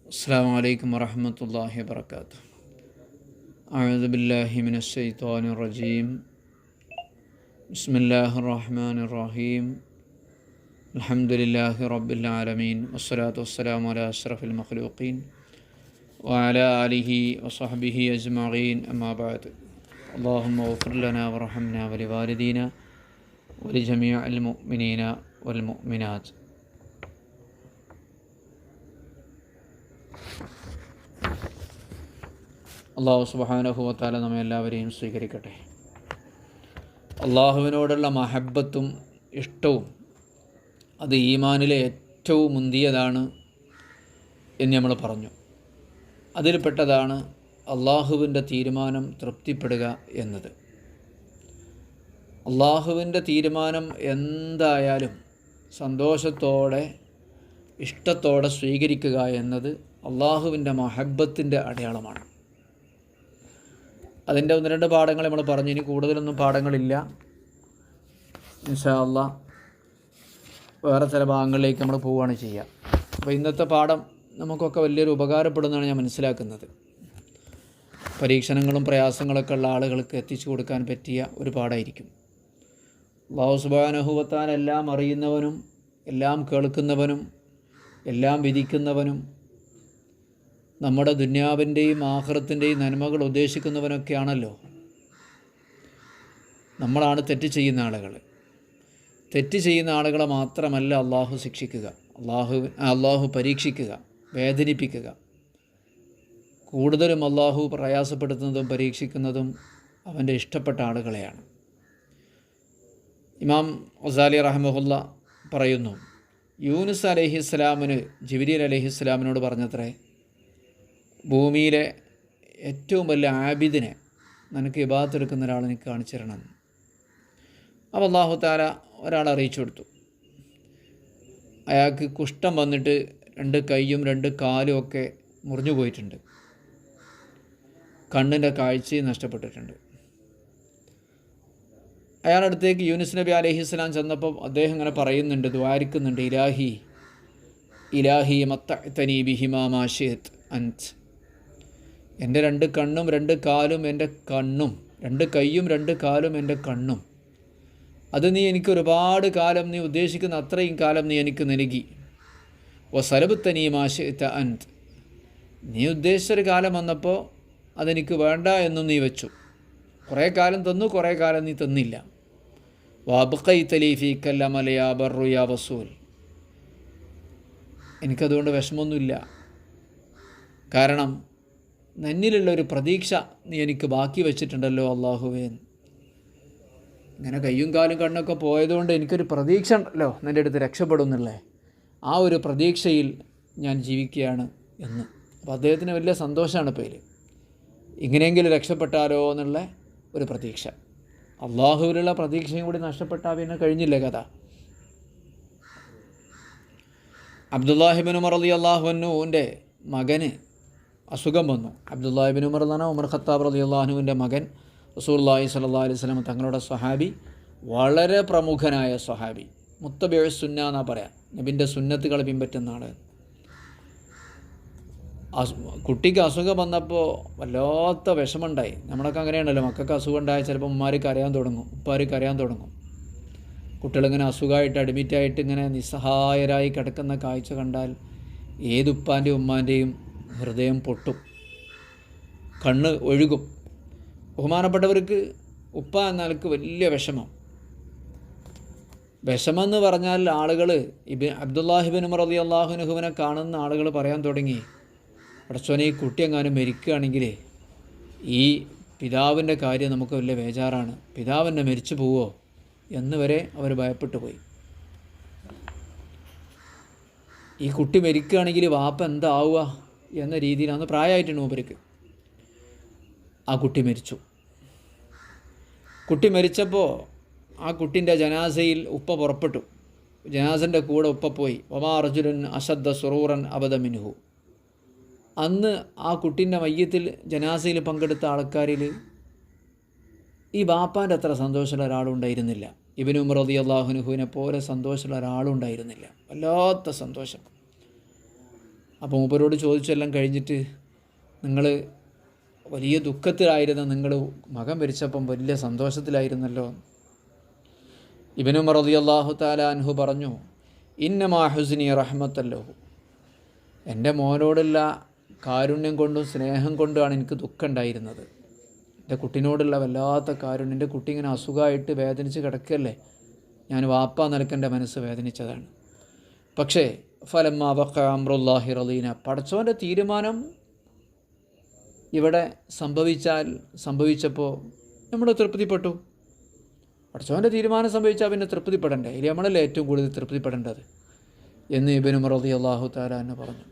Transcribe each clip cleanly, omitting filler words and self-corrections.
السلام عليكم ورحمة الله وبركاته. أعوذ بالله من الشيطان الرجيم. بسم الله الرحمن الرحيم. الحمد لله رب العالمين والصلاة والسلام على أشرف المخلوقين وعلى آله وصحبه أجمعين. أما بعد. اللهم اغفر لنا وارحمنا ولوالدينا ولجميع المؤمنين والمؤمنات. അള്ളാഹു സുബ്ഹാനഹു വ തആല നമ്മെ എല്ലാവരെയും സ്വീകരിക്കട്ടെ. അള്ളാഹുവിനോടുള്ള മഹബ്ബത്തും ഇഷ്ടവും അത് ഈമാനിലെ ഏറ്റവും മുന്തിയതാണ് എന്ന് നമ്മൾ പറഞ്ഞു. അതിൽപ്പെട്ടതാണ് അള്ളാഹുവിൻ്റെ തീരുമാനം തൃപ്തിപ്പെടുക എന്നത്. അള്ളാഹുവിൻ്റെ തീരുമാനം എന്തായാലും സന്തോഷത്തോടെ ഇഷ്ടത്തോടെ സ്വീകരിക്കുക എന്നത് അള്ളാഹുവിൻ്റെ മഹബ്ബത്തിൻ്റെ അടയാളമാണ്. അതിൻ്റെ ഒന്ന് രണ്ട് പാഠങ്ങൾ നമ്മൾ പറഞ്ഞു. ഇനി കൂടുതലൊന്നും പാഠങ്ങളില്ല. ഇൻഷാ അല്ലാഹ് വേറെ ചില ഭാഗങ്ങളിലേക്ക് നമ്മൾ പോവുകയാണ് ചെയ്യുക. അപ്പോൾ ഇന്നത്തെ പാഠം നമുക്കൊക്കെ വലിയൊരു ഉപകാരപ്പെടുന്നതാണ് ഞാൻ മനസ്സിലാക്കുന്നത്. പരീക്ഷണങ്ങളും പ്രയാസങ്ങളൊക്കെ ഉള്ള ആളുകൾക്ക് എത്തിച്ചു കൊടുക്കാൻ പറ്റിയ ഒരു പാഠമായിരിക്കും. അല്ലാഹു സുബ്ഹാനഹു വ തആല എല്ലാം അറിയുന്നവനും എല്ലാം കേൾക്കുന്നവനും എല്ലാം വിധിക്കുന്നവനും നമ്മുടെ ദുന്യാവിൻ്റെയും ആഖിറത്തിൻ്റെയും നന്മകൾ ഉദ്ദേശിക്കുന്നവനൊക്കെയാണല്ലോ. നമ്മളാണ് തെറ്റ് ചെയ്യുന്ന ആളുകൾ. തെറ്റ് ചെയ്യുന്ന ആളുകളെ മാത്രമല്ല അള്ളാഹു ശിക്ഷിക്കുക, അള്ളാഹു പരീക്ഷിക്കുക, വേദനിപ്പിക്കുക. കൂടുതലും അള്ളാഹു പ്രയാസപ്പെടുത്തുന്നതും പരീക്ഷിക്കുന്നതും അവൻ്റെ ഇഷ്ടപ്പെട്ട ആളുകളെയാണ്. ഇമാം ഗസാലി റഹിമഹുല്ല പറയുന്നു, യൂനുസ് അലൈഹിസ്സലാമിന് ജിബ്രീൽ അലൈഹിസ്സലാമിനോട് പറഞ്ഞത്രേ, ഭൂമിയിലെ ഏറ്റവും വലിയ ആബിദിനെ നിനക്ക് ഇബാദത്ത് എടുക്കുന്ന ഒരാൾ എനിക്ക് കാണിച്ചു തരണം. അപ്പോൾ അല്ലാഹു തആല ഒരാളെ അറിയിച്ചു കൊടുത്തു. അയാൾക്ക് കുഷ്ഠം വന്നിട്ട് 2 കൈയും 2 കാലും ഒക്കെ മുറിഞ്ഞു പോയിട്ടുണ്ട്. കണ്ണിൻ്റെ കാഴ്ചയും നഷ്ടപ്പെട്ടിട്ടുണ്ട്. അയാളുടെ അടുത്തേക്ക് യൂനുസ് നബി അലൈഹിസ്സലാം ചെന്നപ്പോൾ അദ്ദേഹം ഇങ്ങനെ പറയുന്നുണ്ട്, ദ്വാരിക്കുന്നുണ്ട്, ഇലാഹി മത്തഅ്തനി ബിഹിമാ മാ ശിഅ്ത അൻത്. എൻ്റെ 2 കണ്ണും 2 കാലും എൻ്റെ കണ്ണും, 2 കൈയും 2 കാലും എൻ്റെ കണ്ണും, അത് നീ എനിക്ക് ഒരുപാട് കാലം, നീ ഉദ്ദേശിക്കുന്ന അത്രയും കാലം നീ എനിക്ക് നൽകി. വസലബ്തനി മാ ശിഅ്ത അൻത്. നീ ഉദ്ദേശിച്ചൊരു കാലം വന്നപ്പോൾ അതെനിക്ക് വേണ്ട എന്നും നീ വെച്ചു. കുറേ കാലം തന്നു, കുറേ കാലം നീ തന്നില്ല. വഅബ്ഖൈത ലീ ഫീക അമല യാ ബർറു യാ വസൂൽ. എനിക്കതുകൊണ്ട് വിഷമമൊന്നുമില്ല. കാരണം നന്നിലുള്ളൊരു പ്രതീക്ഷ നീ എനിക്ക് ബാക്കി വെച്ചിട്ടുണ്ടല്ലോ അള്ളാഹുവേ. ഇങ്ങനെ കയ്യും കാലും കണ്ണൊക്കെ പോയതുകൊണ്ട് എനിക്കൊരു പ്രതീക്ഷ ഉണ്ടല്ലോ നിൻ്റെ അടുത്ത് രക്ഷപ്പെടും എന്നുള്ളത്. ആ ഒരു പ്രതീക്ഷയിൽ ഞാൻ ജീവിക്കുകയാണ് എന്ന്. അപ്പോൾ അദ്ദേഹത്തിന് വലിയ സന്തോഷമാണ് പേര്. ഇങ്ങനെയെങ്കിലും രക്ഷപ്പെട്ടാലോ എന്നുള്ള ഒരു പ്രതീക്ഷ. അള്ളാഹുവിലുള്ള പ്രതീക്ഷയും കൂടി നഷ്ടപ്പെട്ടാൽ പിന്നെ കഴിഞ്ഞില്ലേ കഥ. അബ്ദുല്ലാഹി ഇബ്നു ഉമർ റളിയല്ലാഹു അൻഹുവിൻ്റെ മകന് അസുഖം വന്നു. അബ്ദുല്ലാഹി ഇബ്നു ഉമർ എന്ന് പറഞ്ഞാൽ ഉമർ ഖത്താബ് റളിയല്ലാഹു അൻഹുവിൻ്റെ മകൻ, റസൂലുള്ളാഹി സ്വല്ലല്ലാഹു അലൈഹി വസല്ലം തങ്ങളുടെ സ്വഹാബി, വളരെ പ്രമുഖനായ സ്വഹാബി, മുത്തബിഉ സുന്ന എന്നാ പറയാം, നബിൻ്റെ സുന്നത്തുകൾ പിൻപറ്റുന്ന ആൾ. കുട്ടിക്ക് അസുഖം വന്നപ്പോൾ വല്ലാത്ത വിഷമമുണ്ടായി. നമ്മളൊക്കെ അങ്ങനെയാണല്ലോ, മക്കൾക്ക് അസുഖം ഉണ്ടായാൽ ചിലപ്പോൾ ഉമ്മാർ കരയാൻ തുടങ്ങും, ഉപ്പാർ കരയാൻ തുടങ്ങും. കുട്ടികളിങ്ങനെ അസുഖമായിട്ട് അഡ്മിറ്റായിട്ട് ഇങ്ങനെ നിസ്സഹായരായി കിടക്കുന്ന കാഴ്ച കണ്ടാൽ ഏതുപ്പാൻ്റെയും ഉമ്മാൻ്റെയും ഹൃദയം പൊട്ടും, കണ്ണ് ഒഴുകും. ബഹുമാനപ്പെട്ടവർക്ക് ഉപ്പ എന്നാൾക്ക് വലിയ വിഷമം. വിഷമെന്ന് പറഞ്ഞാൽ ആളുകൾ അബ്ദുല്ലാഹി ഇബ്നു ഉമർ റളിയല്ലാഹു അൻഹുവിനെ കാണുന്ന ആളുകൾ പറയാൻ തുടങ്ങി, പടച്ചോനെ ഈ കുട്ടി എങ്ങാനും മരിക്കുകയാണെങ്കിൽ ഈ പിതാവിൻ്റെ കാര്യം നമുക്ക് വലിയ ബേജാറാണ്, പിതാവിനെ മരിച്ചു പോവോ എന്ന് വരെ അവർ ഭയപ്പെട്ടു പോയി. ഈ കുട്ടി മരിക്കുകയാണെങ്കിൽ വാപ്പ എന്താവുക എന്ന രീതിയിലാണ്. പ്രായമായിട്ടുണ്ട് മൂപ്പർക്ക്. ആ കുട്ടി മരിച്ചു. കുട്ടി മരിച്ചപ്പോൾ ആ കുട്ടിൻ്റെ ജനാസയിൽ ഉപ്പ പുറപ്പെട്ടു. ജനാസൻ്റെ കൂടെ ഉപ്പ പോയി. വമാ റജുലുൻ അശദ്ദ സുറൂറൻ അബദ മിൻഹു. അന്ന് ആ കുട്ടീൻ്റെ മയ്യത്തിൽ ജനാസയിൽ പങ്കെടുത്ത ആൾക്കാരിൽ ഈ ബാപ്പാൻ്റെ അത്ര സന്തോഷമുള്ള ഒരാളുണ്ടായിരുന്നില്ല. ഇബ്നു ഉമർ റളിയല്ലാഹു അൻഹുവിനെ പോലെ സന്തോഷമുള്ള ഒരാളുണ്ടായിരുന്നില്ല. വല്ലാത്ത സന്തോഷം. അപ്പോൾ മൂപ്പരോട് ചോദിച്ചെല്ലാം കഴിഞ്ഞിട്ട്, നിങ്ങൾ വലിയ ദുഃഖത്തിലായിരുന്നു, നിങ്ങൾ മകൻ മരിച്ചപ്പം വലിയ സന്തോഷത്തിലായിരുന്നല്ലോ. ഇബ്നു ഉമർ റളിയല്ലാഹു തആല അൻഹു പറഞ്ഞു, ഇന്നമാ ഹുസ്നി റഹ്മത്തല്ലഹു, എൻ്റെ മോനോടുള്ള കാരുണ്യം കൊണ്ടും സ്നേഹം കൊണ്ടുമാണ് എനിക്ക് ദുഃഖം ഉണ്ടായിരുന്നത്. എൻ്റെ കുട്ടീനോടുള്ള വല്ലാത്ത കാരുണ്യം, എൻ്റെ കുട്ടി ഇങ്ങനെ അസുഖമായിട്ട് വേദനിച്ച് കിടക്കല്ലേ, ഞാൻ വാപ്പ നിലക്ക് എൻ്റെ മനസ്സ് വേദനിച്ചതാണ്. പക്ഷേ ഫലമ്മ വഖ അംറുല്ലാഹി റളീന, പടച്ചോൻ്റെ തീരുമാനം ഇവിടെ സംഭവിച്ചപ്പോൾ നമ്മൾ തൃപ്തിപ്പെട്ടു. പടച്ചോൻ്റെ തീരുമാനം സംഭവിച്ചാൽ പിന്നെ തൃപ്തിപ്പെടണ്ടേ? ഇല്ല, നമ്മളല്ലേ ഏറ്റവും കൂടുതൽ തൃപ്തിപ്പെടേണ്ടത് എന്ന് ഇബ്നു ഉമർ റളിയല്ലാഹു തആല അൻഹു പറഞ്ഞു.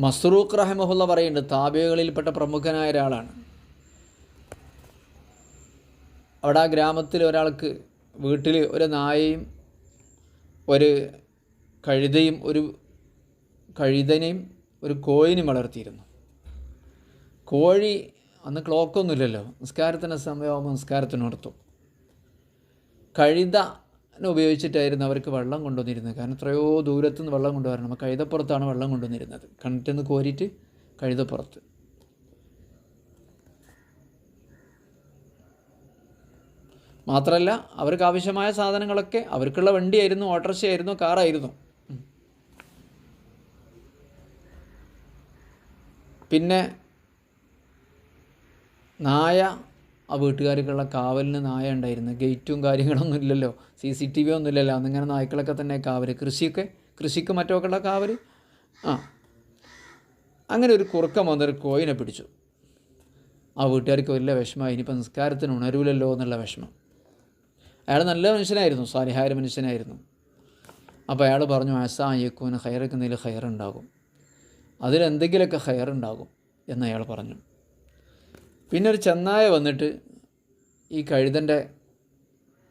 മസ്റൂഖ് റഹിമഹുള്ള പറയുന്നുണ്ട്, താബികളിൽപ്പെട്ട പ്രമുഖനായ ഒരാളാണ്. അവിടെ ആ ഗ്രാമത്തിൽ ഒരാൾക്ക് വീട്ടിൽ ഒരു നായയും ഒരു കഴുതനെയും ഒരു കോഴിനെയും വളർത്തിയിരുന്നു. കോഴി അന്ന് ക്ലോക്കൊന്നുമില്ലല്ലോ, നിസ്കാരത്തിൻ്റെ സമയമാകുമ്പോൾ നിസ്കാരത്തിന് നിർത്തും. കഴുതനെ ഉപയോഗിച്ചിട്ടായിരുന്നു അവർക്ക് വെള്ളം കൊണ്ടുവന്നിരുന്നത്. കാരണം എത്രയോ ദൂരത്തു നിന്ന് വെള്ളം കൊണ്ടുവരണം. അപ്പോൾ കഴുതപ്പുറത്താണ് വെള്ളം കൊണ്ടുവന്നിരുന്നത്, കിണറ്റിൽ നിന്ന് കോരിയിട്ട് കഴുതപ്പുറത്ത്. മാത്രമല്ല അവർക്ക് ആവശ്യമായ സാധനങ്ങളൊക്കെ, അവർക്കുള്ള വണ്ടിയായിരുന്നു, ഓട്ടോറിക്ഷയായിരുന്നു, കാറായിരുന്നു. പിന്നെ നായ, ആ വീട്ടുകാർക്കുള്ള കാവലിന് നായ ഉണ്ടായിരുന്നു. ഗേറ്റും കാര്യങ്ങളൊന്നും ഇല്ലല്ലോ, CCTV ഒന്നും ഇല്ലല്ലോ, അന്നിങ്ങനെ നായ്ക്കളൊക്കെ തന്നെ കാവൽ. കൃഷിക്ക് മറ്റൊക്കെയുള്ള കാവൽ. അങ്ങനെ ഒരു കുറുക്കം വന്നൊരു കോയിനെ പിടിച്ചു. ആ വീട്ടുകാർക്ക് വലിയ വിഷമമായി, ഇനിയിപ്പോൾ നിസ്കാരത്തിന് ഉണരൂലല്ലോ എന്നുള്ള വിഷമം. അയാൾ നല്ല മനുഷ്യനായിരുന്നു, സാലിഹായ മനുഷ്യനായിരുന്നു. അപ്പോൾ അയാൾ പറഞ്ഞു, അസാ യക്കൂന് ഖൈറക്കുന്നതിൽ ഖൈറുണ്ടാകും, അതിലെന്തെങ്കിലുമൊക്കെ ഖൈറുണ്ടാകും എന്ന് അയാൾ പറഞ്ഞു. പിന്നെ ഒരു ചെന്നായ വന്നിട്ട് ഈ കഴുതൻ്റെ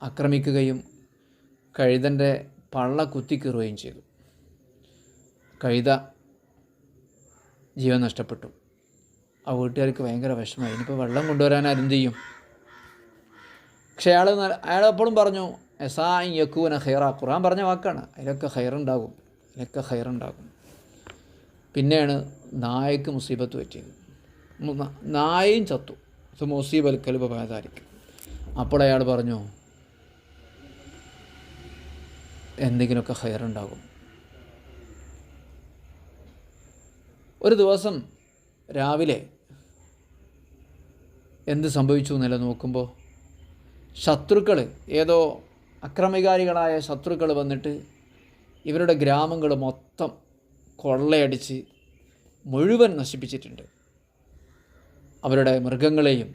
ആക്രമിക്കുകയും കഴുതൻ്റെ പള്ള കുത്തിക്കീറുകയും ചെയ്തു. കഴുത ജീവൻ നഷ്ടപ്പെട്ടു. ആ വീട്ടുകാർക്ക് ഭയങ്കര വിഷമമായി, ഇനിയിപ്പോൾ വെള്ളം കൊണ്ടുവരാൻ എന്ത് ചെയ്യും? പക്ഷേ അയാൾ എപ്പോഴും പറഞ്ഞു, എസാ യക്കൂന ഖൈറ, ഖുർആൻ പറഞ്ഞ വാക്കാണ്, അതിലൊക്കെ ഖൈറുണ്ടാകും. പിന്നെയാണ് നായക്ക് മുസീബത്ത് പറ്റിയത്. നായയും ചത്തു. മുസീബൽ കൽബ് ബാദാലിക്. അപ്പോൾ അയാൾ പറഞ്ഞു, എന്തെങ്കിലുമൊക്കെ ഖൈറുണ്ടാകും. ഒരു ദിവസം രാവിലെ എന്ത് സംഭവിച്ചു എന്നല്ല നോക്കുമ്പോൾ, ശത്രുക്കൾ, ഏതോ അക്രമകാരികളായ ശത്രുക്കൾ വന്നിട്ട് ഇവരുടെ ഗ്രാമങ്ങൾ മൊത്തം കൊള്ളയടിച്ച് മുഴുവൻ നശിപ്പിച്ചിട്ടുണ്ട്. അവരുടെ മൃഗങ്ങളെയും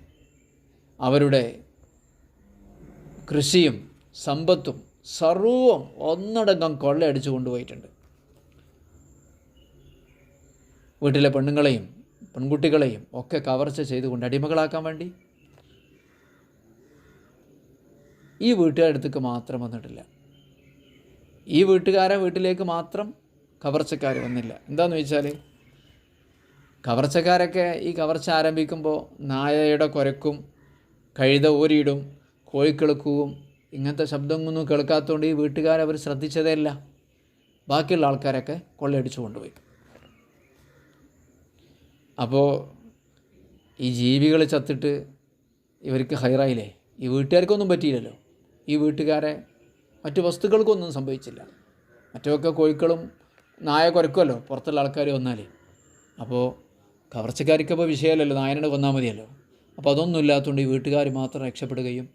അവരുടെ കൃഷിയും സമ്പത്തും സർവ്വം ഒന്നടങ്കം കൊള്ളയടിച്ചു കൊണ്ടുപോയിട്ടുണ്ട്. വീട്ടിലെ പെണ്ണുങ്ങളെയും പെൺകുട്ടികളെയും ഒക്കെ കവർച്ച ചെയ്തുകൊണ്ട് അടിമകളാക്കാൻ വേണ്ടി. ഈ വീട്ടുകാരുടെ അടുത്തേക്ക് മാത്രം വന്നിട്ടില്ല. ഈ വീട്ടിലേക്ക് മാത്രം കവർച്ചക്കാർ വന്നില്ല. എന്താണെന്ന് വെച്ചാൽ, കവർച്ചക്കാരൊക്കെ ഈ കവർച്ച ആരംഭിക്കുമ്പോൾ നായയുടെ കുരക്കും കഴുത ഓരിയിടും കോഴിക്കിളക്കുകയും ഇങ്ങനത്തെ ശബ്ദമൊന്നും കേൾക്കാത്തതുകൊണ്ട് ഈ വീട്ടുകാരവർ ശ്രദ്ധിച്ചതേ ഇല്ല. ബാക്കിയുള്ള ആൾക്കാരൊക്കെ കൊള്ളയടിച്ചു കൊണ്ടുപോയി. അപ്പോൾ ഈ ജീവികൾ ചത്തിട്ട് ഇവർക്ക് ഹൈറായില്ലേ? ഈ വീട്ടുകാർക്കൊന്നും പറ്റിയില്ലല്ലോ. ഈ വീട്ടുകാരെ മറ്റു വസ്തുക്കൾക്കൊന്നും സംഭവിച്ചില്ല. മറ്റൊക്കെ കോഴിക്കളും നായ കുരക്കുമല്ലോ പുറത്തുള്ള ആൾക്കാർ വന്നാൽ. അപ്പോൾ കവർച്ചക്കാർക്കപ്പോൾ വിഷയമല്ലല്ലോ, നായനെ കൊന്നാൽ മതിയല്ലോ. അപ്പോൾ അതൊന്നും ഇല്ലാത്തതുകൊണ്ട് ഈ വീട്ടുകാർ മാത്രം രക്ഷപ്പെടുകയും,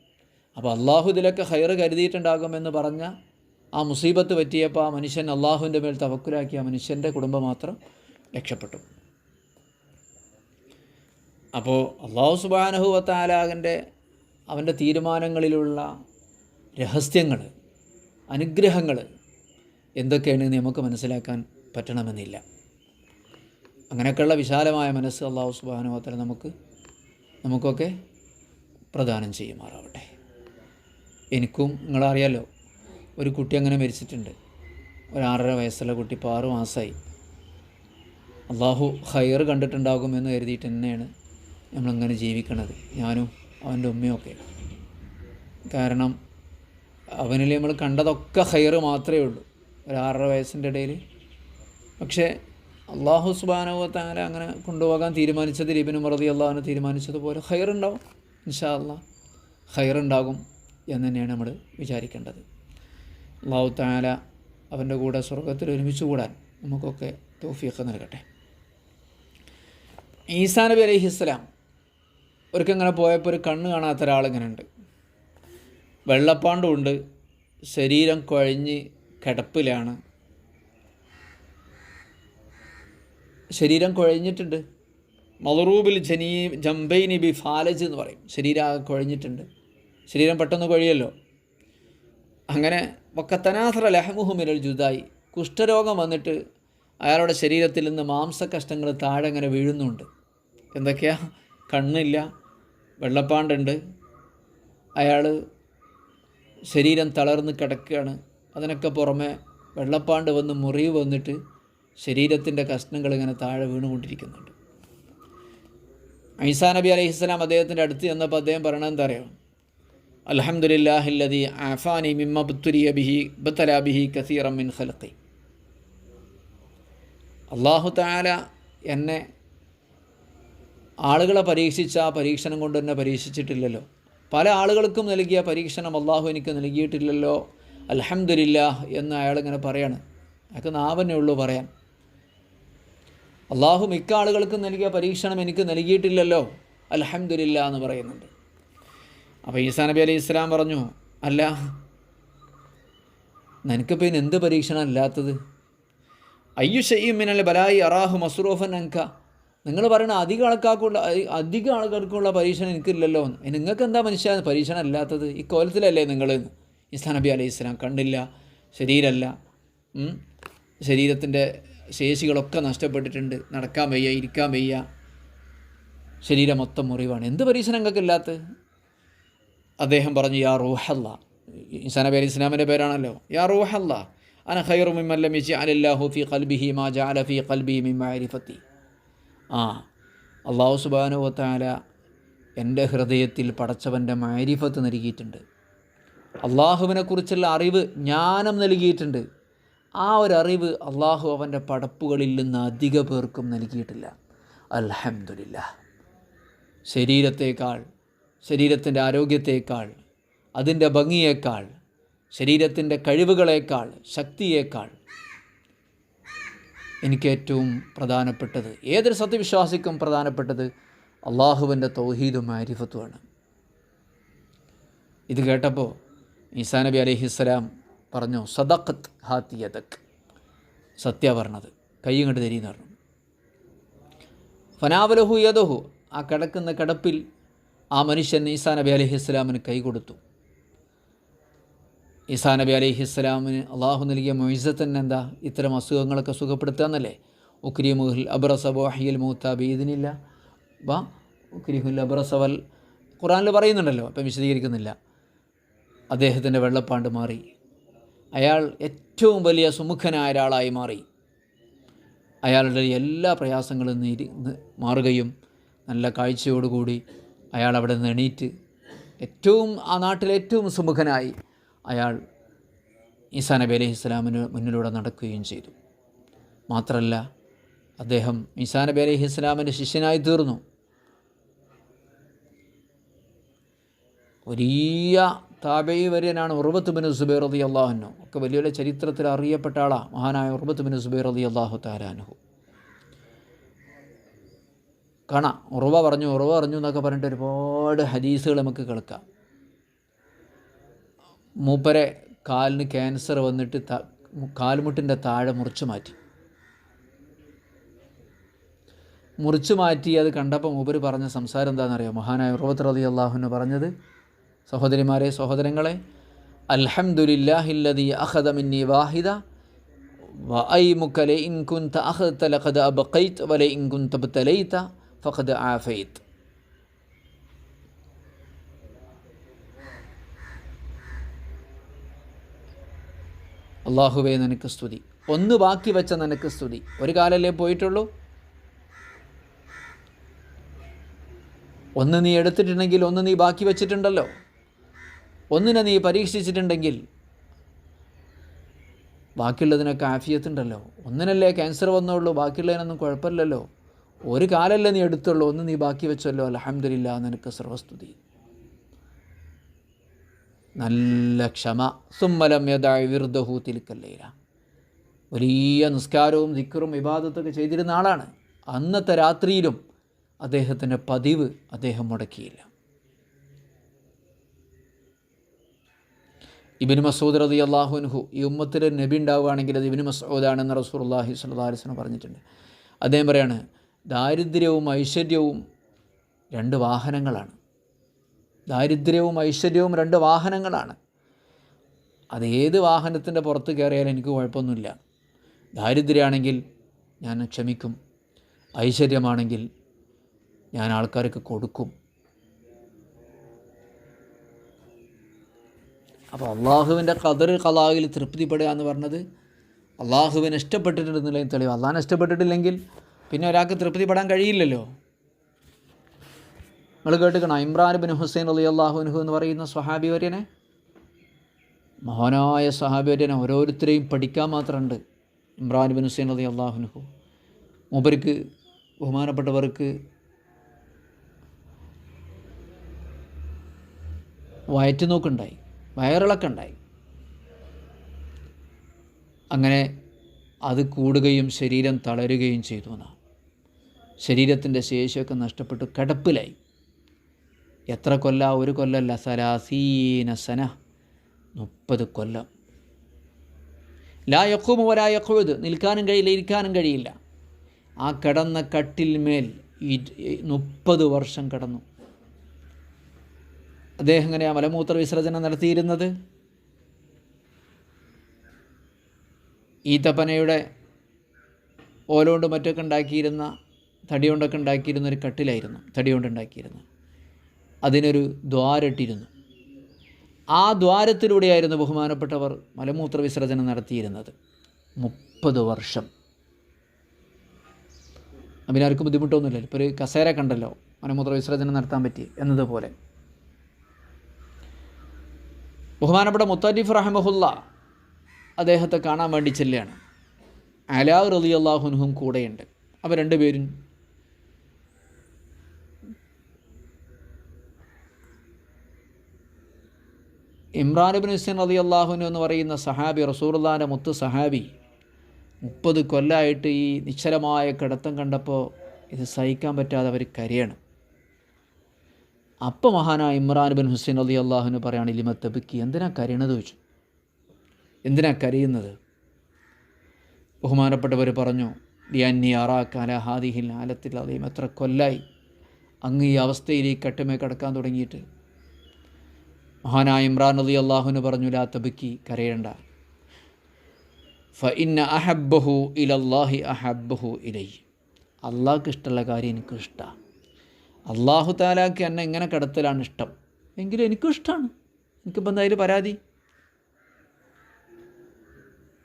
അപ്പോൾ അള്ളാഹു ഇതിലൊക്കെ ഹൈറ് കരുതിയിട്ടുണ്ടാകുമെന്ന് പറഞ്ഞ ആ മുസീബത്ത് പറ്റിയപ്പോൾ ആ മനുഷ്യൻ അള്ളാഹുവിൻ്റെ മേൽ തവക്കുലാക്കിയ ആ മനുഷ്യൻ്റെ കുടുംബം മാത്രം രക്ഷപ്പെട്ടു. അപ്പോൾ അള്ളാഹു സുബ്ഹാനഹു വ തആലാൻ്റെ അവൻ്റെ തീരുമാനങ്ങളിലുള്ള രഹസ്യങ്ങൾ, അനുഗ്രഹങ്ങൾ എന്തൊക്കെയാണെന്ന് നമുക്ക് മനസ്സിലാക്കാൻ പറ്റണമെന്നില്ല. അങ്ങനെയൊക്കെയുള്ള വിശാലമായ മനസ്സ് അള്ളാഹു സുബ്ഹാനഹു വ തആല നമുക്കൊക്കെ പ്രദാനം ചെയ്യുമാറാവട്ടെ. എനിക്കും നിങ്ങളറിയാലോ, ഒരു കുട്ടി അങ്ങനെ മരിച്ചിട്ടുണ്ട്. ഒരു 6.5 വയസ്സുള്ള കുട്ടി, ഇപ്പോൾ 6 മാസമായി. അള്ളാഹു ഖൈർ കണ്ടിട്ടുണ്ടാകുമെന്ന് കരുതിയിട്ട് തന്നെയാണ് നമ്മളിങ്ങനെ ജീവിക്കണത്, ഞാനും അവൻ്റെ ഉമ്മയൊക്കെ. കാരണം അവനിൽ നമ്മൾ കണ്ടതൊക്കെ ഖൈറ് മാത്രമേ ഉള്ളൂ ഒരു 6.5 വയസ്സിൻ്റെ ഇടയിൽ. പക്ഷേ അള്ളാഹു സുബ്ഹാനഹു വ തആല അങ്ങനെ കൊണ്ടുപോകാൻ തീരുമാനിച്ചത് ഇബ്നു ഉമർ റളിയല്ലാഹു അൻഹു തീരുമാനിച്ചതുപോലെ ഖൈറുണ്ടാവും, ഇൻഷാ അല്ലാഹ് ഖൈറുണ്ടാകും എന്ന് തന്നെയാണ് നമ്മൾ വിചാരിക്കേണ്ടത്. അള്ളാഹു തആല അവൻ്റെ കൂടെ സ്വർഗ്ഗത്തിൽ ഒരുമിച്ച് കൂടാൻ നമുക്കൊക്കെ തൗഫീഖ് നൽകട്ടെ. ഈസാ നബി അലൈഹിസ്സലാം ഒരിക്കങ്ങനെ പോയപ്പോൾ ഒരു കണ്ണ് കാണാത്ത ഒരാളിങ്ങനെ ഉണ്ട്. വെള്ളപ്പാണ്ടുമുണ്ട്, ശരീരം കുഴഞ്ഞ് കിടപ്പിലാണ്, ശരീരം കുഴഞ്ഞിട്ടുണ്ട്. മദ്റൂബിൽ ജംബൈനി ബി ഫാലജ് എന്ന് പറയും. ശരീരം കുഴഞ്ഞിട്ടുണ്ട്, ശരീരം പെട്ടെന്ന് കുഴയല്ലോ. അങ്ങനെ വക്കത്തനാഥറ ലഹമുഹു മിനൽ ജുദായി, കുഷ്ഠരോഗം വന്നിട്ട് അയാളുടെ ശരീരത്തിൽ നിന്ന് മാംസകഷ്ണങ്ങൾ താഴെ അങ്ങനെ വീഴുന്നുണ്ട്. എന്തൊക്കെയാ? കണ്ണില്ല, വെള്ളപ്പാണ്ടുണ്ട്, അയാൾ ശരീരം തളർന്ന് കിടക്കുകയാണ്. അതിനൊക്കെ പുറമെ വെള്ളപ്പാണ്ട് വന്ന് മുറിവ് വന്നിട്ട് ശരീരത്തിൻ്റെ കഷ്ണങ്ങൾ ഇങ്ങനെ താഴെ വീണുകൊണ്ടിരിക്കുന്നുണ്ട്. ഈസാ നബി അലൈഹിസ്സലാം അദ്ദേഹത്തിൻ്റെ അടുത്ത് ചെന്നപ്പോൾ അദ്ദേഹം പറയണത് എന്താ അറിയാം? അൽഹംദുലില്ലാഹില്ലദീ ആഫാനി മിമ്മ ബുത്തുലിയ ബിഹി ബത്തലാ ബിഹി കസീറൻ മിൻ ഖൽഖി. അല്ലാഹു തആല എന്നെ ആളുകളെ പരീക്ഷിച്ച ആ പരീക്ഷണം കൊണ്ട് എന്നെ പരീക്ഷിച്ചിട്ടില്ലല്ലോ. പല ആളുകൾക്കും നൽകിയ പരീക്ഷണം അള്ളാഹു എനിക്ക് നൽകിയിട്ടില്ലല്ലോ. അൽഹംദുലില്ലാഹ് എന്ന് അയാളിങ്ങനെ പറയാണ്. അയാൾക്ക് നാവന്നെ ഉള്ളൂ പറയാൻ. അള്ളാഹു മിക്ക ആളുകൾക്കും നൽകിയ പരീക്ഷണം എനിക്ക് നൽകിയിട്ടില്ലല്ലോ, അൽഹംദുലില്ലാഹ് എന്ന് പറയുന്നുണ്ട്. അപ്പോൾ ഈസാ നബി അലൈഹി ഇസ്ലാം പറഞ്ഞു, അല്ല നിനക്കിപ്പോൾ ഇതിന് എന്ത് പരീക്ഷണം അല്ലാത്തത്? അയ്യു ഷൈഇൻ മിനൽ ബലായി അറാഹു മസ്റൂഫൻ അൻക. നിങ്ങൾ പറയുന്ന അധിക ആളുകൾക്കുള്ള പരീക്ഷണം എനിക്കില്ലല്ലോ. നിങ്ങൾക്ക് എന്താ മനുഷ്യ പരീക്ഷണം അല്ലാത്തത്? ഈ കോലത്തിലല്ലേ നിങ്ങൾ? ഈസാ നബി അലൈഹി ഇസ്ലാം കണ്ടില്ല, ശരീരമല്ല, ശരീരത്തിൻ്റെ ശേഷികളൊക്കെ നഷ്ടപ്പെട്ടിട്ടുണ്ട്, നടക്കാൻ വയ്യ, ഇരിക്കാൻ വയ്യ, ശരീരം മൊത്തം മുറിവാണ്. എന്ത് പരീക്ഷണം നിങ്ങൾക്ക് ഇല്ലാത്തത്? അദ്ദേഹം പറഞ്ഞു, യാ റൂഹല്ലാ. ഈസാ നബി അലൈഹി ഇസ്ലാമിൻ്റെ പേരാണല്ലോ. യാ റൂഹല്ലാ അന ഖൈറു മിമ്മൻ ലം യജ്അലല്ലാഹു ഫീ ഖൽബിഹി മാ ജഅല ഫീ ഖൽബി മിൻ മഅരിഫത്തി. അല്ലാഹു സുബ്ഹാനഹു വ തആല എൻ്റെ ഹൃദയത്തിൽ പടച്ചവൻ്റെ മഅരിഫത്ത് നൽകിയിട്ടുണ്ട്. അള്ളാഹുവിനെക്കുറിച്ചുള്ള അറിവ്, ജ്ഞാനം നൽകിയിട്ടുണ്ട്. ആ ഒരറിവ് അള്ളാഹു അവൻ്റെ പടപ്പുകളിൽ നിന്ന് അധിക പേർക്കും നൽകിയിട്ടില്ല. അൽഹംദുലില്ലാഹ്. ശരീരത്തേക്കാൾ, ശരീരത്തിൻ്റെ ആരോഗ്യത്തേക്കാൾ, അതിൻ്റെ ഭംഗിയേക്കാൾ, ശരീരത്തിൻ്റെ കഴിവുകളേക്കാൾ, ശക്തിയേക്കാൾ എനിക്ക് ഏറ്റവും പ്രധാനപ്പെട്ടത്, ഏതൊരു സത്യവിശ്വാസിക്കും പ്രധാനപ്പെട്ടത് അള്ളാഹുവിൻ്റെ തൗഹീദും മാരിഫത്തുമാണ്. ഇത് കേട്ടപ്പോൾ ഈസാ നബി അലൈഹിസ്സലാം പറഞ്ഞു, സദഖത്ത് ഹാത്തി യദക്. സത്യ പറഞ്ഞത്, കൈ ഇങ്ങോട്ട് തരീന്ന് പറഞ്ഞു. ഫനാവലഹു യദഹു. ആ കിടക്കുന്ന കിടപ്പിൽ ആ മനുഷ്യൻ ഈസാ നബി അലൈഹിസ്സലാമിന് കൈ കൊടുത്തു. ഈസാ നബി അലൈഹിസ്സലാമിന് അള്ളാഹു നൽകിയ മുഇസ്സത്ത് തന്നെ എന്താ? ഇത്തരം അസുഖങ്ങളൊക്കെ സുഖപ്പെടുത്തുക എന്നല്ലേ. ഉക്രിമുൽ അബ്റസ വഹിയൽ മൗത ബിഇദ്നില്ല വാ ഉക്രിഹുൽ അബ്റസ വൽ ഖുർആനിൽ പറയുന്നുണ്ടല്ലോ, അപ്പം വിശദീകരിക്കുന്നില്ല. അദ്ദേഹത്തിൻ്റെ വെള്ളപ്പാണ്ട് മാറി, അയാൾ ഏറ്റവും വലിയ സുമുഖനായ ഒരാളായി മാറി. അയാളുടെ എല്ലാ പ്രയാസങ്ങളും മാറുകയും നല്ല കാഴ്ചയോടുകൂടി അയാൾ അവിടെ നിന്ന് എണീറ്റ് ആ നാട്ടിലെ ഏറ്റവും സുമുഖനായി അയാൾ ഈസാ നബി അലൈഹി ഇസ്ലാമിന് മുന്നിലൂടെ നടക്കുകയും ചെയ്തു. മാത്രമല്ല, അദ്ദേഹം ഈസാ നബി അലൈഹി ഇസ്ലാമിൻ്റെ ശിഷ്യനായി തീർന്നു. വലിയ താബഈ വര്യനാണ് ഉർവത്ത് ബിൻ സുബൈർ റളിയല്ലാഹു അൻഹു. ഒക്കെ വലിയ വലിയ ചരിത്രത്തിൽ അറിയപ്പെട്ട ആളാണ് മഹാനായ ഉർവത്ത് ബിൻ സുബൈർ റളിയല്ലാഹു തആല അൻഹു. കാണാം, ഉറവ പറഞ്ഞു എന്നൊക്കെ പറഞ്ഞിട്ട് ഒരുപാട് ഹദീസുകൾ നമുക്ക് കേൾക്കാം. മൂപ്പരെ കാലിന് ക്യാൻസർ വന്നിട്ട് കാൽമുട്ടിൻ്റെ താഴെ മുറിച്ചു മാറ്റി. അത് കണ്ടപ്പോൾ മൂപ്പര് പറഞ്ഞ സംസാരം എന്താണെന്നറിയാം? മഹാനായ ഉർവത്ത് റളിയല്ലാഹു അൻഹു പറഞ്ഞത്, സഹോദരിമാരെ, സഹോദരങ്ങളെ, അൽഹംദുലില്ലാഹില്ലദീ അഖദ മിന്നി വാഹിദ വഅയ്മുക ലഇൻ കുൻത അഖദത ലഖദ അബ്ഖൈത വലഇൻ കുൻത ബതലൈത ഫഖദ ആഫൈത. അല്ലാഹുവേ നിനക്ക് സ്തുതി, ഒന്ന് ബാക്കി വെച്ച നിനക്ക് സ്തുതി. ഒരു കാലല്ലേ പോയിട്ടുള്ളൂ, ഒന്ന് നീ എടുത്തിട്ടുണ്ടെങ്കിൽ ഒന്ന് നീ ബാക്കി വെച്ചിട്ടുണ്ടല്ലോ. ഒന്നിനെ നീ പരീക്ഷിച്ചിട്ടുണ്ടെങ്കിൽ ബാക്കിയുള്ളതിനൊക്കെ ആഫിയത്തുണ്ടല്ലോ. ഒന്നിനല്ലേ ക്യാൻസർ വന്നുള്ളൂ, ബാക്കിയുള്ളതിനൊന്നും കുഴപ്പമില്ലല്ലോ. ഒരു കാലല്ലേ നീ എടുത്തുള്ളൂ, ഒന്ന് നീ ബാക്കി വെച്ചല്ലോ, അൽഹംദുലില്ലാ, നിനക്ക് സർവസ്തുതി. നല്ല ക്ഷമ. സുമ്മലം യദഅ വിർദഹു തിൽക്കൽ ലൈല. വലിയ നിസ്കാരവും ദിക്റും ഇബാദത്തൊക്കെ ചെയ്തിരുന്ന ആളാണ്. അന്നത്തെ രാത്രിയിലും അദ്ദേഹത്തിൻ്റെ പതിവ് അദ്ദേഹം മുടക്കിയില്ല. ഇബ്നു മസ്ഊദ് റളിയല്ലാഹു അൻഹു, ഈ ഉമ്മത്തിൽ നബി ഉണ്ടാവുകയാണെങ്കിൽ അത് ഇബ്നു മസ്ഊദാണെന്ന് റസൂലുള്ളാഹി സ്വല്ലല്ലാഹു അലൈഹി വസല്ലം പറഞ്ഞിട്ടുണ്ട്. അദ്ദേഹം പറയാണ്, ദാരിദ്ര്യവും ഐശ്വര്യവും രണ്ട് വാഹനങ്ങളാണ്. ദാരിദ്ര്യവും ഐശ്വര്യവും രണ്ട് വാഹനങ്ങളാണ്. അത് ഏത് വാഹനത്തിൻ്റെ പുറത്ത് കയറിയാലും എനിക്ക് കുഴപ്പമൊന്നുമില്ല. ദാരിദ്ര്യമാണെങ്കിൽ ഞാൻ ക്ഷമിക്കും, ഐശ്വര്യമാണെങ്കിൽ ഞാൻ ആൾക്കാർക്ക് കൊടുക്കും. അപ്പോൾ അള്ളാഹുവിൻ്റെ ഖദർ ഖലായിൽ തൃപ്തിപ്പെടുക എന്ന് പറഞ്ഞത് അള്ളാഹുവിനെ ഇഷ്ടപ്പെട്ടിട്ടുണ്ടെന്നുള്ളതിന് തെളിവ്. അള്ളാഹിനെ ഇഷ്ടപ്പെട്ടിട്ടില്ലെങ്കിൽ പിന്നെ ഒരാൾക്ക് തൃപ്തിപ്പെടാൻ കഴിയില്ലല്ലോ. നിങ്ങൾ കേട്ടിക്കണം, ഇമ്രാൻ ബിൻ ഹുസൈൻ റളിയല്ലാഹു അൻഹു എന്ന് പറയുന്ന സ്വഹാബി വര്യനെ, മഹാനായ സ്വഹാബി വര്യനെ ഓരോരുത്തരെയും പഠിക്കാൻ മാത്രമുണ്ട്. ഇമ്രാൻ ബിൻ ഹുസൈൻ റളിയല്ലാഹു അൻഹു, മൂപ്പർക്ക് ബഹുമാനപ്പെട്ടവർക്ക് വയറ്റുനോക്കുണ്ടായി, വയറിളക്കം ഉണ്ടായി. അങ്ങനെ അത് കൂടുകയും ശരീരം തളരുകയും ചെയ്തു എന്നാണ്. ശരീരത്തിൻ്റെ ശേഷിയൊക്കെ നഷ്ടപ്പെട്ടു കിടപ്പിലായി. എത്ര കൊല്ല? ഒരു കൊല്ലമല്ല, സലാസീന സന, 30 കൊല്ലം. ലാ യഖൂമു വലാ യഖൂദ്, നിൽക്കാനും കഴിയില്ല, ഇരിക്കാനും കഴിയില്ല. ആ കിടന്ന കട്ടിൽമേൽ 30 വർഷം കിടന്നു. അദ്ദേഹം എങ്ങനെയാണ് മലമൂത്ര വിസർജനം നടത്തിയിരുന്നത്? ഈത്തപ്പനയുടെ ഓലോണ്ട് മറ്റൊക്കെ ഉണ്ടാക്കിയിരുന്ന, തടി കൊണ്ടൊക്കെ ഉണ്ടാക്കിയിരുന്ന ഒരു കട്ടിലായിരുന്നു, തടി കൊണ്ട് ഉണ്ടാക്കിയിരുന്ന. അതിനൊരു ദ്വാരമിട്ടിരുന്നു. ആ ദ്വാരത്തിലൂടെയായിരുന്നു ബഹുമാനപ്പെട്ടവർ മലമൂത്ര വിസർജനം നടത്തിയിരുന്നത് 30 വർഷം. അതിനാർക്കും ബുദ്ധിമുട്ടൊന്നുമില്ലല്ലോ. ഇപ്പോൾ ഒരു കസേര കണ്ടല്ലോ മലമൂത്ര വിസർജനം നടത്താൻ പറ്റി എന്നതുപോലെ. ബഹുമാനപ്പെട്ട മുത്തരിഫ് റഹിമഹുല്ല അദ്ദേഹത്തെ കാണാൻ വേണ്ടി ചെല്ലുകയാണ്. അലാ റളിയല്ലാഹു അൻഹും കൂടെയുണ്ട്. അവർ രണ്ടുപേരും ഇമ്രാൻ ഇബ്നു ഹുസൈൻ റളിയല്ലാഹു അൻഹു എന്ന് പറയുന്ന സഹാബി, റസൂലുള്ളാഹിൻ്റെ മുത്ത് സഹാബി, 30 കൊല്ലമായിട്ട് ഈ നിശ്ചലമായ കിടത്തം കണ്ടപ്പോൾ ഇത് സഹിക്കാൻ പറ്റാതെ അവർ കരയാണ്. അപ്പം മഹാനായ ഇമ്രാൻ ബിൻ ഹുസൈൻ റളിയല്ലാഹു അൻഹു പറയാണ്, ലിമ തബ്കി, എന്തിനാ കരയണത് ചോദിച്ചു. എന്തിനാ കരയുന്നത്? ബഹുമാനപ്പെട്ടവർ പറഞ്ഞു, ലിഅന്നി അറാക അലാ ഹാദിഹിൽ ഹാലത്തിൽ അദീം, എത്ര കൊല്ലായി അങ്ങ് ഈ അവസ്ഥയിൽ ഈ കട്ടുമേ കിടക്കാൻ തുടങ്ങിയിട്ട്. മഹാനായ ഇമ്രാൻ റളിയല്ലാഹു അൻഹു പറഞ്ഞു, ലാ തബ്കി, കരയണ്ട. ഫഇന്ന അഹബ്ബഹു ഇലല്ലാഹി അഹബ്ബഹു ഇലൈഹി, അള്ളാഹ്ക്ക് ഇഷ്ടമുള്ള കാര്യം എനിക്കും ഇഷ്ടമാണ്. അള്ളാഹു താലാക്ക് എന്നെ ഇങ്ങനെ കിടത്തലാണ് ഇഷ്ടം എങ്കിലും എനിക്കും ഇഷ്ടമാണ്, എനിക്കിപ്പോൾ എന്തായാലും പരാതി.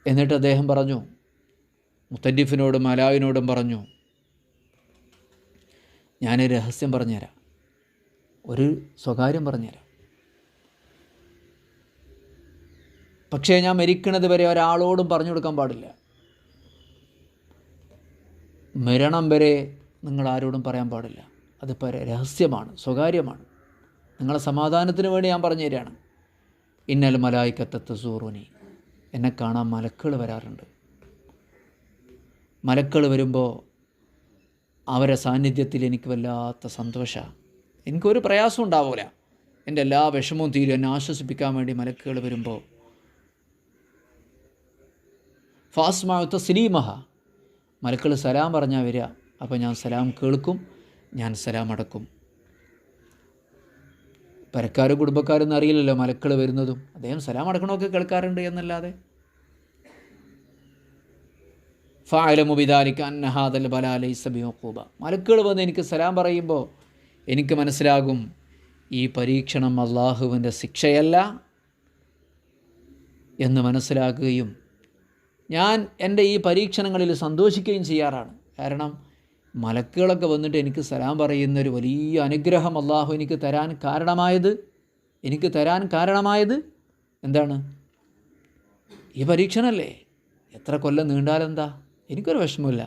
എന്നിട്ട് അദ്ദേഹം പറഞ്ഞു, മുത്തരിഫിനോടും അലാവിനോടും പറഞ്ഞു, ഞാനൊരു രഹസ്യം പറഞ്ഞുതരാം, ഒരു സ്വകാര്യം പറഞ്ഞുതരാം. പക്ഷേ ഞാൻ മരിക്കണത് വരെ ഒരാളോടും പറഞ്ഞു കൊടുക്കാൻ പാടില്ല. മരണം വരെ നിങ്ങൾ ആരോടും പറയാൻ പാടില്ല. അത് രഹസ്യമാണ്, സ്വകാര്യമാണ്. നിങ്ങളെ സമാധാനത്തിന് വേണ്ടി ഞാൻ പറഞ്ഞു തരികയാണ്. ഇന്നൽ മലായിക്കത്തെ തസൂറുനി, എന്നെ കാണാൻ മലക്കുകൾ വരാറുണ്ട്. മലക്കുകൾ വരുമ്പോൾ അവരെ സാന്നിധ്യത്തിൽ എനിക്ക് വല്ലാത്ത സന്തോഷമാണ്. എനിക്കൊരു പ്രയാസം ഉണ്ടാവില്ല. എൻ്റെ എല്ലാ വിഷമവും തീരും. എന്നെ ആശ്വസിപ്പിക്കാൻ വേണ്ടി മലക്കുകൾ വരുമ്പോൾ ഫാസ്മഉ തസ്ലീമഹ, മലക്കുകൾ സലാം പറഞ്ഞാൽ വരിക. അപ്പോൾ ഞാൻ സലാം കേൾക്കും, ഞാൻ സലാം അടക്കും. പരക്കാരും കുടുംബക്കാരൊന്നും അറിയില്ലല്ലോ മലക്കൾ വരുന്നതും. അദ്ദേഹം സലാം അടക്കണമൊക്കെ കേൾക്കാറുണ്ട് എന്നല്ലാതെ. ഫഅലമു ബിദാലിക അന്ന ഹാദൽ ബലാ ലൈസ ബിഉഖൂബ, മലക്കുകൾ വന്ന് എനിക്ക് സലാം പറയുമ്പോൾ എനിക്ക് മനസ്സിലാകും ഈ പരീക്ഷണം അള്ളാഹുവിൻ്റെ ശിക്ഷയല്ല എന്ന് മനസ്സിലാക്കുകയും ഞാൻ എൻ്റെ ഈ പരീക്ഷണങ്ങളിൽ സന്തോഷിക്കുകയും ചെയ്യാറാണ്. കാരണം മലക്കുകളൊക്കെ വന്നിട്ട് എനിക്ക് സലാം പറയുന്നൊരു വലിയ അനുഗ്രഹം അള്ളാഹു എനിക്ക് തരാൻ കാരണമായത് എനിക്ക് തരാൻ കാരണമായത് എന്താണ്? ഈ പരീക്ഷണമല്ലേ. എത്ര കൊല്ലം നീണ്ടാലെന്താ, എനിക്കൊരു വിഷമമില്ല,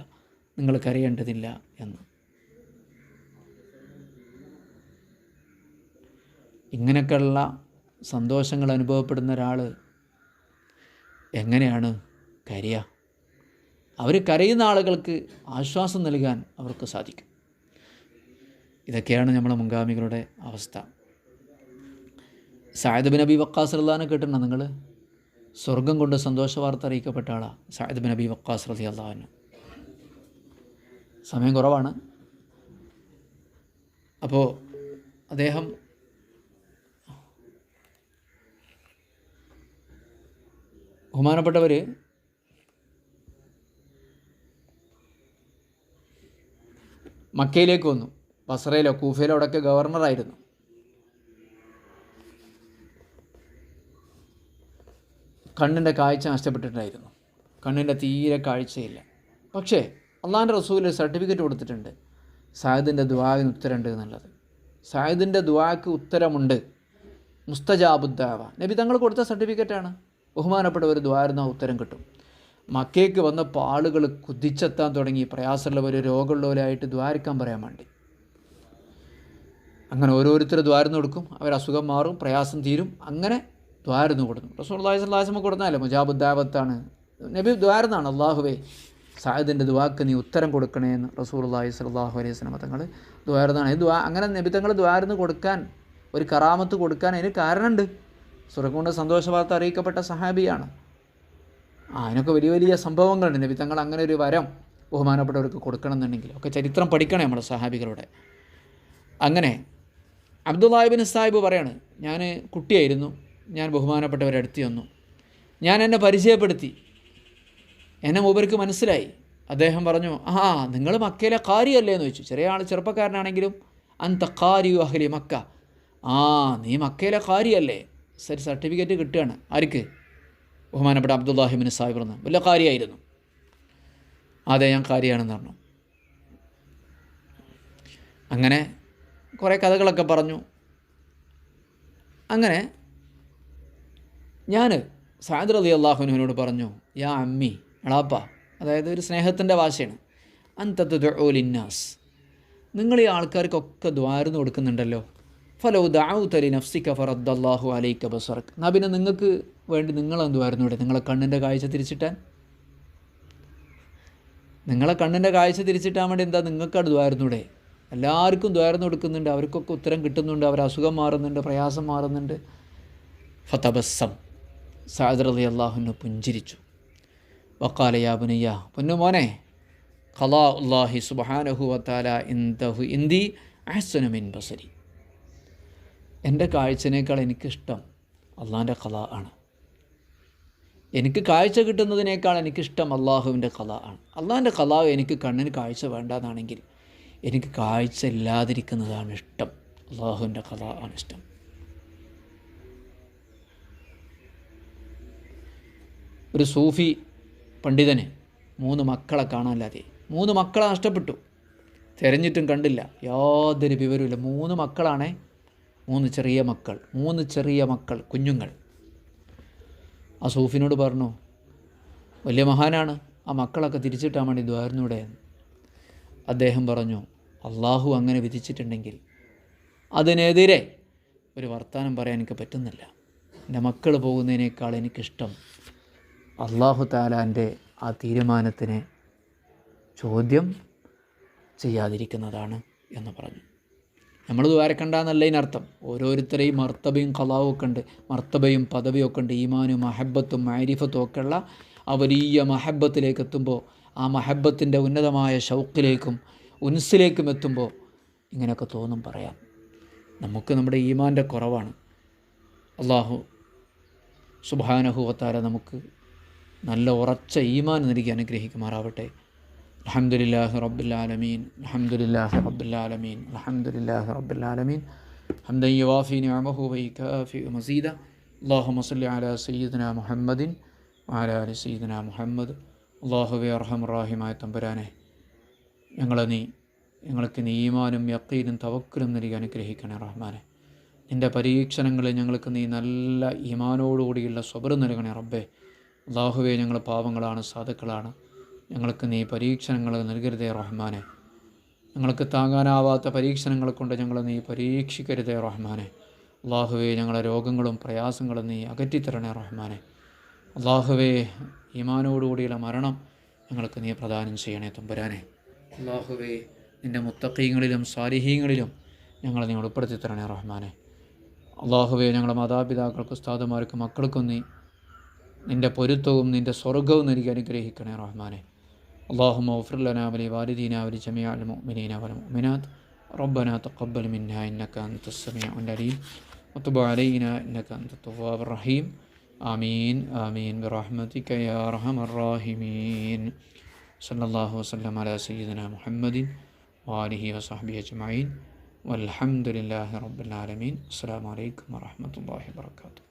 നിങ്ങൾ കരയേണ്ടതില്ല എന്ന്. ഇങ്ങനെയൊക്കെയുള്ള സന്തോഷങ്ങൾ അനുഭവപ്പെടുന്ന ഒരാൾ എങ്ങനെയാണ് കരയുക? അവർ കരയുന്ന ആളുകൾക്ക് ആശ്വാസം നൽകാൻ അവർക്ക് സാധിക്കും. ഇതൊക്കെയാണ് നമ്മളെ മുൻഗാമികളുടെ അവസ്ഥ. സഅദ് ബിൻ അബി വക്കാസ് റളിയല്ലാഹു കേട്ടിട്ടുണ്ടോ നിങ്ങൾ? സ്വർഗം കൊണ്ട് സന്തോഷ വാർത്ത അറിയിക്കപ്പെട്ട ആളാണ് സഅദ് ബിൻ അബി വക്കാസ് റളിയല്ലാഹു അൻഹു. സമയം കുറവാണ്. അപ്പോൾ അദ്ദേഹം ബഹുമാനപ്പെട്ടവർ മക്കയിലേക്ക് വന്നു. ബസ്രയിലോ കൂഫയിലോ അവിടെയൊക്കെ ഗവർണറായിരുന്നു. കണ്ണിൻ്റെ കാഴ്ച നഷ്ടപ്പെട്ടിട്ടായിരുന്നു. കണ്ണിൻ്റെ തീരെ കാഴ്ചയില്ല. പക്ഷേ അള്ളാഹിൻ്റെ റസൂൽ സർട്ടിഫിക്കറ്റ് കൊടുത്തിട്ടുണ്ട്, സഅദിൻ്റെ ദുആന് ഉത്തരമുണ്ട് എന്നുള്ളത്. സഅദിൻ്റെ ദുആക്ക് ഉത്തരമുണ്ട്, മുസ്തജാബുദ്ദാവ. നബി തങ്ങൾ കൊടുത്ത സർട്ടിഫിക്കറ്റാണ്. ബഹുമാനപ്പെട്ടവർ ദുആരുന്ന ഉത്തരം കിട്ടും. മക്കയ്ക്ക് വന്നപ്പോൾ ആളുകൾ കുതിച്ചെത്താൻ തുടങ്ങി. പ്രയാസമുള്ളവർ, രോഗമുള്ളവരായിട്ട് ദ്വാരക്കാൻ പറയാൻ വേണ്ടി. അങ്ങനെ ഓരോരുത്തർ ദ്വാരന്ന് കൊടുക്കും. അസുഖം മാറും, പ്രയാസം തീരും. അങ്ങനെ ദ്വാരന്ന് കൊടുക്കും. റസൂലുള്ളാഹി സ്വല്ലല്ലാഹു അലൈഹി വസല്ലം കൊടുത്താലേ മുജാബുദ്ദാവത്താണ്. നബി ദ്വാരന്നാണ്, അള്ളാഹുവേ സഅദിൻ്റെ ദുആക്ക് നീ ഉത്തരം കൊടുക്കണേ എന്ന് റസൂലുള്ളാഹി സ്വല്ലല്ലാഹു അലൈഹി വസല്ലം തങ്ങൾ ദ്വാരന്നാണ്. ഈ അങ്ങനെ നബി തങ്ങൾ ദ്വാരന്ന് കൊടുക്കാൻ, ഒരു കറാമത്ത് കൊടുക്കാൻ അതിന് കാരണമുണ്ട്. സ്വർഗ്ഗം കൊണ്ട് സന്തോഷ വാർത്ത അറിയിക്കപ്പെട്ട സഹാബിയാണ്. അതിനൊക്കെ വലിയ വലിയ സംഭവങ്ങളുണ്ട്. നബി തങ്ങൾ അങ്ങനെ ഒരു വരം ബഹുമാനപ്പെട്ടവർക്ക് കൊടുക്കണം എന്നുണ്ടെങ്കിൽ ഒക്കെ ചരിത്രം പഠിക്കണേ നമ്മുടെ സഹാബികളുടെ. അങ്ങനെ അബ്ദുല്ലാഹി ഇബ്നു സാഹിബ് പറയാണ്, ഞാൻ കുട്ടിയായിരുന്നു, ഞാൻ ബഹുമാനപ്പെട്ടവരെ അടുത്ത് വന്നു, ഞാൻ എന്നെ പരിചയപ്പെടുത്തി, എന്നെ മൂപ്പർക്ക് മനസ്സിലായി. അദ്ദേഹം പറഞ്ഞു, നിങ്ങൾ മക്കയിലെ ഖാരിയല്ലേ എന്ന് ചോദിച്ചു. ചെറിയ ആൾ, ചെറുപ്പക്കാരനാണെങ്കിലും അൻത ഖാരിയു അഹ്ലി മക്ക, നീ മക്കയിലെ ഖാരിയല്ലേ. സർട്ടിഫിക്കറ്റ് കിട്ടുകയാണ്. ആർക്ക്? ബഹുമാനപ്പെട്ട അബ്ദുല്ലാഹി ഇബ്നു സാഹിബ് എന്ന്. വല്ല ഖാരിയായിരുന്നു. അതെ, ഞാൻ ഖാരിയാണെന്ന് പറഞ്ഞു. അങ്ങനെ കുറേ കഥകളൊക്കെ പറഞ്ഞു. അങ്ങനെ ഞാൻ സഅദ് റളിയല്ലാഹു അൻഹുവിനോട് പറഞ്ഞു, യാ അമ്മി, എളാപ്പ, അതായത് ഒരു സ്നേഹത്തിൻ്റെ ഭാഷയാണ്. അൻത തുദ്ഉ ലിന്നാസ്, നിങ്ങൾ ഈ ആൾക്കാർക്കൊക്കെ ദ്വാരന്ന് കൊടുക്കുന്നുണ്ടല്ലോ. ഫലൗ ദഅൗത ലിനഫ്സിക ഫറദ്ദല്ലാഹു അലൈക ബസറക, എന്നാ പിന്നെ നിങ്ങൾക്ക് വേണ്ടി നിങ്ങളെന്ത് ദ്വാരന്നൂടെ? നിങ്ങളെ കണ്ണിൻ്റെ കാഴ്ച തിരിച്ചിട്ടാൻ, നിങ്ങളെ കണ്ണിൻ്റെ കാഴ്ച തിരിച്ചിട്ടാൻ വേണ്ടി എന്താ നിങ്ങൾക്ക് ദ്വാരന്നൂടെ? എല്ലാവർക്കും ദ്വാരന്ന് കൊടുക്കുന്നുണ്ട്, അവർക്കൊക്കെ ഉത്തരം കിട്ടുന്നുണ്ട്, അവർ അസുഖം മാറുന്നുണ്ട്, പ്രയാസം മാറുന്നുണ്ട്. ഫതബസ്സം, സഅദ് റളിയല്ലാഹു അൻഹു പുഞ്ചിരിച്ചു. വഖാല യാ ബുനയ്യ, പൊന്നുമോനെ, ഖളാഉല്ലാഹി സുബ്ഹാനഹു വതആല ഇൻദഹു ഇന്ദി അഹ്സനു മിൻ ബസരി, എൻ്റെ കാഴ്ചനേക്കാൾ എനിക്കിഷ്ടം അള്ളാഹിൻ്റെ ഖളാ ആണ്. എനിക്ക് കാഴ്ച കിട്ടുന്നതിനേക്കാൾ എനിക്കിഷ്ടം അള്ളാഹുവിൻ്റെ ഖളാ ആണ്. അള്ളാഹിൻ്റെ ഖളാ എനിക്ക് കണ്ണിന് കാഴ്ച വേണ്ടാന്നാണെങ്കിൽ എനിക്ക് കാഴ്ച ഇല്ലാതിരിക്കുന്നതാണ് ഇഷ്ടം. അള്ളാഹുവിൻ്റെ ഖളാ ആണ് ഇഷ്ടം. ഒരു സൂഫി പണ്ഡിതന് 3 മക്കളെ കാണാനില്ലാതെ, 3 മക്കളെ നഷ്ടപ്പെട്ടു, തിരഞ്ഞിട്ടും കണ്ടില്ല, യാതൊരു വിവരമില്ല. 3 മക്കളാണേ, 3 ചെറിയ മക്കൾ, കുഞ്ഞുങ്ങൾ. ആ സൂഫിനോട് പറഞ്ഞു, വലിയ മഹാനാണ്, ആ മക്കളൊക്കെ തിരിച്ചിട്ടാൻ വേണ്ടി ദ്വാരന്നൂടെ. അദ്ദേഹം പറഞ്ഞു, അള്ളാഹു അങ്ങനെ വിധിച്ചിട്ടുണ്ടെങ്കിൽ അതിനെതിരെ ഒരു വർത്തമാനം പറയാൻ എനിക്ക് പറ്റുന്നില്ല. എൻ്റെ മക്കൾ പോകുന്നതിനേക്കാൾ എനിക്കിഷ്ടം അള്ളാഹു തആലാൻ്റെ ആ തീരുമാനത്തിനെ ചോദ്യം ചെയ്യാതിരിക്കുന്നതാണ് എന്ന് പറഞ്ഞു. നമ്മൾ ദ്വാരക്കണ്ടെന്നല്ല ഇതിനർത്ഥം. ഓരോരുത്തരെയും മർത്തബയും ഖളാവും ഒക്കെ ഉണ്ട്, മർത്തബയും പദവിയും ഒക്കെ ഉണ്ട്. ഈമാനും മഹബത്തും മാരിഫത്തും ഒക്കെയുള്ള ആ വലിയ മഹബത്തിലേക്ക് എത്തുമ്പോൾ, ആ മഹബത്തിൻ്റെ ഉന്നതമായ ഷൗക്കിലേക്കും ഉൻസിലേക്കും എത്തുമ്പോൾ ഇങ്ങനെയൊക്കെ തോന്നും പറയാം. നമുക്ക് നമ്മുടെ ഈമാൻ്റെ കുറവാണ്. അല്ലാഹു സുബ്ഹാനഹു വതആല നമുക്ക് നല്ല ഉറച്ച ഈമാൻ നൽകി അനുഗ്രഹിക്കുമാറാവട്ടെ. അൽഹംദുലില്ലാഹി റബ്ബിൽ ആലമീൻ, അൽഹംദുലില്ലാഹി റബ്ബിൽ ആലമീൻ, അൽഹംദുലില്ലാഹി റബ്ബിൽ ആലമീൻ, ഹംദൻ യുവാഫി നിഅമഹു വയുകാഫി മസീദ. അല്ലാഹുമ്മ സ്വല്ലി അലാ സയ്യിദിനാ മുഹമ്മദിൻ വഅലാ ആലി സയ്യിദിനാ മുഹമ്മദ്. അല്ലാഹുവേ അർഹമർ റഹീമായ തമ്പുരാനെ, ഞങ്ങൾക്ക് നീ ഈമാനും യഖീനും തവക്കുലും നൽകി അനുഗ്രഹിക്കണേ റഹ്മാനെ. നിൻ്റെ പരീക്ഷണങ്ങളിൽ ഞങ്ങൾക്ക് നീ നല്ല ഈമാനോടുകൂടിയുള്ള സ്വബർ നൽകണേ റബ്ബേ. അല്ലാഹുവേ, ഞങ്ങൾ പാവങ്ങളാണ്, സാധുക്കളാണ്. ഞങ്ങൾക്ക് നീ പരീക്ഷണങ്ങൾ നൽകരുതേ റഹ്മാനെ. ഞങ്ങൾക്ക് താങ്ങാനാവാത്ത പരീക്ഷണങ്ങൾ കൊണ്ട് ഞങ്ങൾ നീ പരീക്ഷിക്കരുതേ റഹ്മാനെ. അല്ലാഹുവേ, ഞങ്ങളെ രോഗങ്ങളും പ്രയാസങ്ങളും നീ അകറ്റിത്തരണേ റഹ്മാനെ. അല്ലാഹുവേ, ഈമാനോടുകൂടിയുള്ള മരണം ഞങ്ങൾക്ക് നീ പ്രദാനം ചെയ്യണേ തമ്പുരാനെ. അല്ലാഹുവേ, നിൻ്റെ മുത്തഖീങ്ങളിലും സാലിഹീങ്ങളിലും ഞങ്ങളെ നീ ഉൾപ്പെടുത്തി തരണേ റഹ്മാനെ. അല്ലാഹുവേ, ഞങ്ങളുടെ മാതാപിതാക്കൾക്കും ഉസ്താദുമാർക്കും മക്കൾക്കും നീ നിൻ്റെ പൊരുത്തവും നിൻ്റെ സ്വർഗവും നൽകി അനുഗ്രഹിക്കണേ റഹ്മാനെ. اللهم اغفر لنا ولوالدينا ولجميع المؤمنين والمؤمنات. ربنا تقبل منا إنك أنت السميع العليم وتب علينا إنك أنت التواب الرحيم. آمين آمين برحمتك يا أرحم الراحمين. صلى الله وسلم على سيدنا محمد وآله وصحبه أجمعين والحمد لله رب العالمين. السلام عليكم ورحمة الله وبركاته.